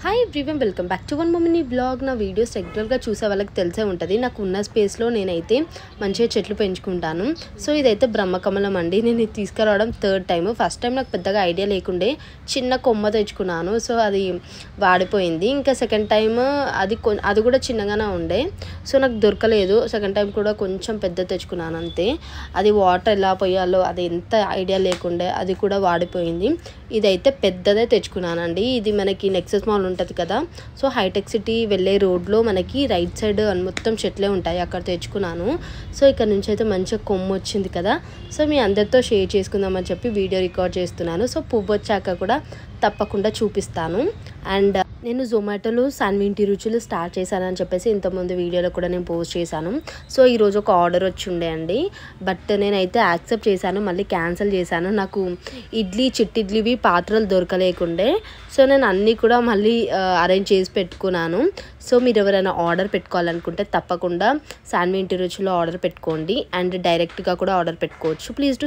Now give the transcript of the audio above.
Hi everyone, welcome back to one మోమినీ blog. నా videos రెగ్యులర్గా చూసే వాళ్ళకి తెలిసే ఉంటుంది. నాకు ఉన్న స్పేస్లో నేనైతే మంచిగా చెట్లు పెంచుకుంటాను. సో ఇదైతే బ్రహ్మకమలం అండి. నేను ఇది తీసుకురావడం థర్డ్ టైం. ఫస్ట్ టైం నాకు పెద్దగా ఐడియా లేకుండే చిన్న కొమ్మ తెచ్చుకున్నాను. సో అది వాడిపోయింది. ఇంకా సెకండ్ టైం అది కూడా చిన్నగానే ఉండే. సో నాకు దొరకలేదు. సెకండ్ టైం కూడా కొంచెం పెద్ద తెచ్చుకున్నాను అంతే. అది వాటర్ ఎలా పోయాలో అది ఎంత ఐడియా లేకుండే, అది కూడా వాడిపోయింది. ఇదైతే పెద్దదే తెచ్చుకున్నానండి. ఇది మనకి నెక్సెస్ మాల్ ఉంటుంది కదా, సో హైటెక్ సిటీ వెళ్ళే రోడ్లో మనకి రైట్ సైడ్ మొత్తం చెట్లే ఉంటాయి, అక్కడ తెచ్చుకున్నాను. సో ఇక్కడ నుంచి అయితే మంచిగా కొమ్ము వచ్చింది కదా, సో మీ అందరితో షేర్ చేసుకుందామని చెప్పి వీడియో రికార్డ్ చేస్తున్నాను. సో పువ్వు వచ్చాక కూడా తప్పకుండా చూపిస్తాను. అండ్ నేను జొమాటోలో సాన్వి ఇంటి రుచులు స్టార్ట్ చేశానని చెప్పేసి ఇంతకుముందు వీడియోలో కూడా నేను పోస్ట్ చేశాను. సో ఈరోజు ఒక ఆర్డర్ వచ్చి ఉండే అండి, బట్ నేనైతే యాక్సెప్ట్ చేశాను, మళ్ళీ క్యాన్సిల్ చేశాను. నాకు చిట్టిడ్లీవి పాత్రలు దొరకలేకుండే. సో నేను అన్నీ కూడా మళ్ళీ అరేంజ్ చేసి పెట్టుకున్నాను. సో మీరు ఎవరైనా ఆర్డర్ పెట్టుకోవాలనుకుంటే తప్పకుండా సాన్వి ఇంటి రుచులో ఆర్డర్ పెట్టుకోండి. అండ్ డైరెక్ట్గా కూడా ఆర్డర్ పెట్టుకోవచ్చు. ప్లీజ్